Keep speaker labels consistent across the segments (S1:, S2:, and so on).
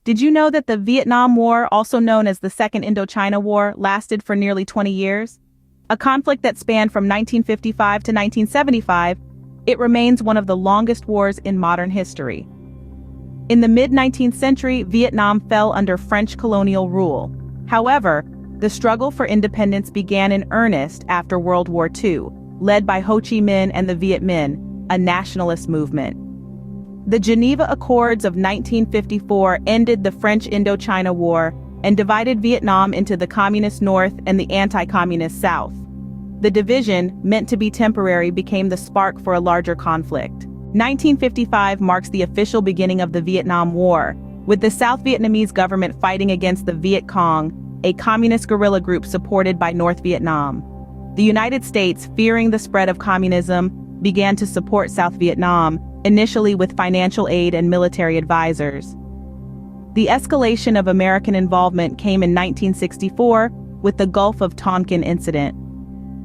S1: Did you know that the Vietnam War, also known as the Second Indochina War, lasted for nearly 20 years? A conflict that spanned from 1955 to 1975, it remains one of the longest wars in modern history. In the mid-19th century, Vietnam fell under French colonial rule. However, the struggle for independence began in earnest after World War II, led by Ho Chi Minh and the Viet Minh, a nationalist movement. The Geneva Accords of 1954 ended the French Indochina War and divided Vietnam into the Communist North and the anti-Communist South. The division, meant to be temporary, became the spark for a larger conflict. 1955 marks the official beginning of the Vietnam War, with the South Vietnamese government fighting against the Viet Cong, a communist guerrilla group supported by North Vietnam. The United States, fearing the spread of communism, began to support South Vietnam, initially with financial aid and military advisors. The escalation of American involvement came in 1964 with the Gulf of Tonkin incident.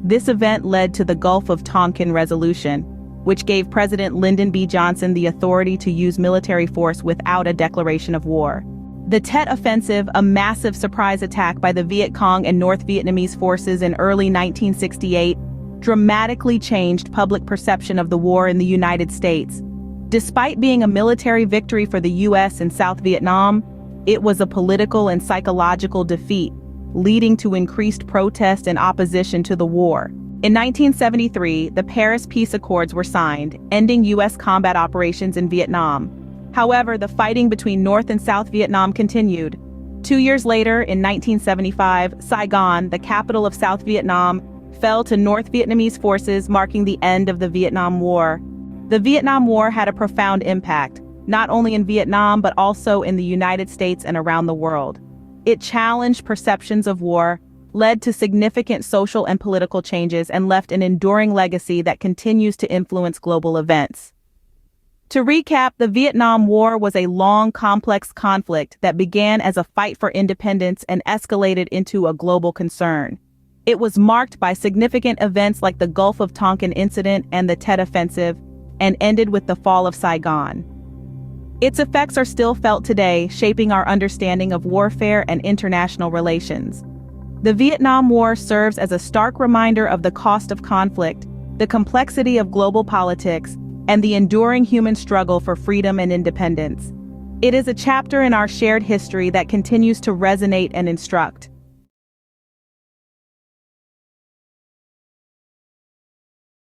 S1: This event led to the Gulf of Tonkin Resolution, which gave President Lyndon B. Johnson the authority to use military force without a declaration of war. The Tet Offensive, a massive surprise attack by the Viet Cong and North Vietnamese forces in early 1968, dramatically changed public perception of the war in the United States. Despite being a military victory for the U.S. in South Vietnam, it was a political and psychological defeat, leading to increased protest and opposition to the war. In 1973, the Paris Peace Accords were signed, ending U.S. combat operations in Vietnam. However, the fighting between North and South Vietnam continued. 2 years later, in 1975, Saigon, the capital of South Vietnam, fell to North Vietnamese forces, marking the end of the Vietnam War. The Vietnam War had a profound impact, not only in Vietnam but also in the United States and around the world. It challenged perceptions of war, led to significant social and political changes, and left an enduring legacy that continues to influence global events. To recap, the Vietnam War was a long, complex conflict that began as a fight for independence and escalated into a global concern. It was marked by significant events like the Gulf of Tonkin incident and the Tet Offensive, and ended with the fall of Saigon. Its effects are still felt today, shaping our understanding of warfare and international relations. The Vietnam War serves as a stark reminder of the cost of conflict, the complexity of global politics, and the enduring human struggle for freedom and independence. It is a chapter in our shared history that continues to resonate and instruct.